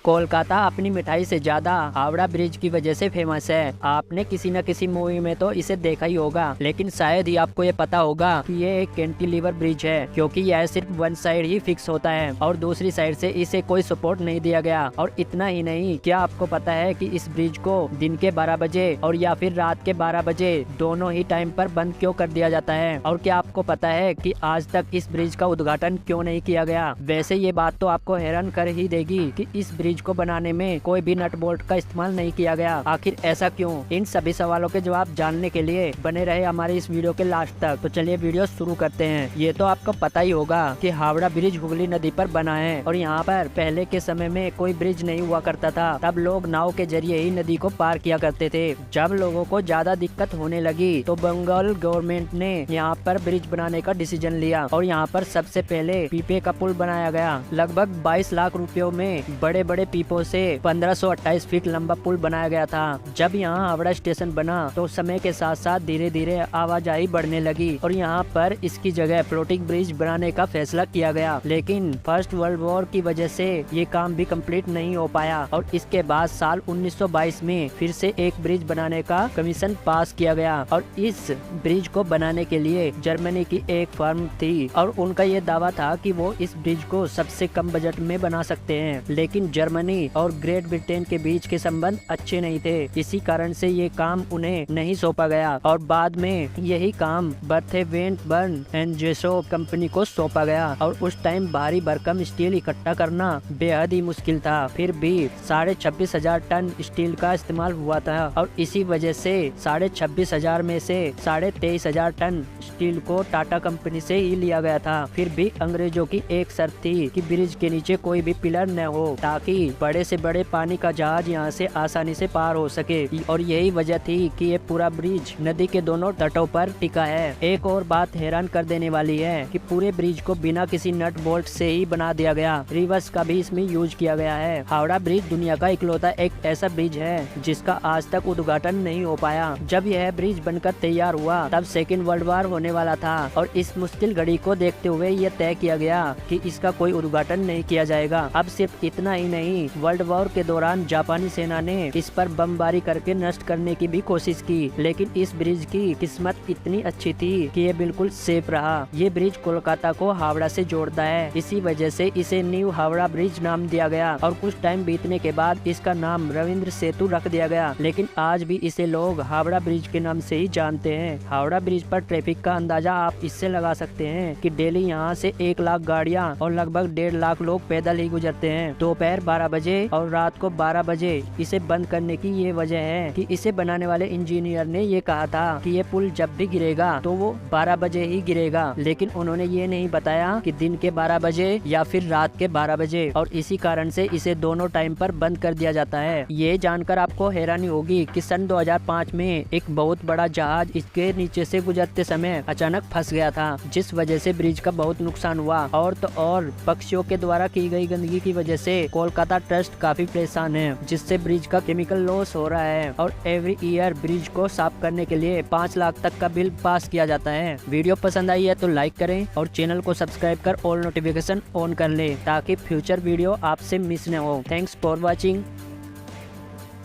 कोलकाता अपनी मिठाई से ज्यादा हावड़ा ब्रिज की वजह से फेमस है। आपने किसी न किसी मूवी में तो इसे देखा ही होगा, लेकिन शायद ही आपको ये पता होगा कि ये एक कैंटिलीवर ब्रिज है, क्योंकि यह सिर्फ वन साइड ही फिक्स होता है और दूसरी साइड से इसे कोई सपोर्ट नहीं दिया गया। और इतना ही नहीं, क्या आपको पता है कि इस ब्रिज को दिन के 12 बजे और या फिर रात के 12 बजे दोनों ही टाइम पर बंद क्यों कर दिया जाता है? और क्या आपको पता है कि आज तक इस ब्रिज का उद्घाटन क्यों नहीं किया गया? वैसे ये बात तो आपको हैरान कर ही देगी कि इस ब्रिज को बनाने में कोई भी नट बोल्ट का इस्तेमाल नहीं किया गया। आखिर ऐसा क्यों? इन सभी सवालों के जवाब जानने के लिए बने रहे हमारे इस वीडियो के लास्ट तक। तो चलिए वीडियो शुरू करते हैं। ये तो आपको पता ही होगा कि हावड़ा ब्रिज हुगली नदी पर बना है और यहाँ पर पहले के समय में कोई ब्रिज नहीं हुआ करता था। तब लोग नाव के जरिए ही नदी को पार किया करते थे। जब लोगों को ज्यादा दिक्कत होने लगी तो बंगाल गवर्नमेंट ने यहाँ पर ब्रिज बनाने का डिसीजन लिया और यहाँ पर सबसे पहले पीपे का पुल बनाया गया। लगभग 22 लाख रुपयों में बड़े बड़े पीपों से 1528 फीट लंबा पुल बनाया गया था। जब यहाँ हावड़ा स्टेशन बना तो समय के साथ साथ धीरे धीरे आवाजाही बढ़ने लगी और यहाँ पर इसकी जगह फ्लोटिंग ब्रिज बनाने का फैसला किया गया। लेकिन फर्स्ट वर्ल्ड वॉर की वजह से ये काम भी कंप्लीट नहीं हो पाया और इसके बाद साल 1922 में फिर से एक ब्रिज बनाने का कमीशन पास किया गया। और इस ब्रिज को बनाने के लिए जर्मनी की एक फर्म थी और उनका ये दावा था कि वो इस ब्रिज को सबसे कम बजट में बना सकते हैं। लेकिन जर्मनी और ग्रेट ब्रिटेन के बीच के संबंध अच्छे नहीं थे, इसी कारण से ये काम उन्हें नहीं सौंपा गया और बाद में यही काम बर्थे वेंट बर्न एंड जेसो कंपनी को सौंपा गया। और उस टाइम भारी भरकम स्टील इकट्ठा करना बेहद ही मुश्किल था। फिर भी 26,500 टन स्टील का इस्तेमाल हुआ था और इसी वजह से 26,500 में से 23,500 टन स्टील को टाटा कंपनी से ही लिया गया था। फिर भी अंग्रेजों की एक शर्त थी कि ब्रिज के नीचे कोई भी पिलर न हो, ताकि बड़े से बड़े पानी का जहाज यहाँ से आसानी से पार हो सके। और यही वजह थी कि ये पूरा ब्रिज नदी के दोनों तटों पर टिका है। एक और बात हैरान कर देने वाली है कि पूरे ब्रिज को बिना किसी नट बोल्ट से ही बना दिया गया। रिवर्स का भी इसमें यूज किया गया है। हावड़ा ब्रिज दुनिया का इकलौता एक ऐसा ब्रिज है जिसका आज तक उद्घाटन नहीं हो पाया। जब यह ब्रिज बनकर तैयार हुआ तब सेकेंड वर्ल्ड वॉर होने वाला था और इस मुश्किल घड़ी को देखते हुए यह तय किया गया कि इसका कोई उद्घाटन नहीं किया जाएगा। अब सिर्फ इतना ही नहीं, वर्ल्ड वॉर के दौरान जापानी सेना ने इस पर बमबारी करके नष्ट करने की भी कोशिश की, लेकिन इस ब्रिज की किस्मत इतनी अच्छी थी कि ये बिल्कुल सेफ रहा। ये ब्रिज कोलकाता को हावड़ा से जोड़ता है, इसी वजह से इसे न्यू हावड़ा ब्रिज नाम दिया गया और कुछ टाइम बीतने के बाद इसका नाम रविंद्र सेतु रख दिया गया। लेकिन आज भी इसे लोग हावड़ा ब्रिज के नाम से ही जानते हैं। हावड़ा ब्रिज पर ट्रैफिक का अंदाजा आप इससे लगा सकते हैं कि डेली यहाँ से 1 लाख गाड़ियाँ और लगभग 1.5 लाख लोग पैदल ही गुजरते हैं। दोपहर 12 बजे और रात को 12 बजे इसे बंद करने की ये वजह है कि इसे बनाने वाले इंजीनियर ने ये कहा था कि ये पुल जब भी गिरेगा तो वो 12 बजे ही गिरेगा, लेकिन उन्होंने ये नहीं बताया कि दिन के 12 बजे या फिर रात के 12 बजे। और इसी कारण से इसे दोनों टाइम पर बंद कर दिया जाता है। ये जानकर आपको हैरानी होगी कि सन 2005 में एक बहुत बड़ा जहाज इसके नीचे से गुजरते समय अचानक फंस गया था, जिस वजह से ब्रिज का बहुत नुकसान हुआ। और तो और पक्षियों के द्वारा की गई गंदगी की वजह से कोलकाता ट्रस्ट काफी परेशान है, जिससे ब्रिज का केमिकल लॉस हो रहा है और एवरी ईयर ब्रिज को साफ करने के लिए 5 लाख तक का बिल पास किया जाता है। वीडियो पसंद आई है तो लाइक करें और चैनल को सब्सक्राइब कर ऑल नोटिफिकेशन ऑन कर लें ताकि फ्यूचर वीडियो आपसे मिस न हो। Thanks for watching.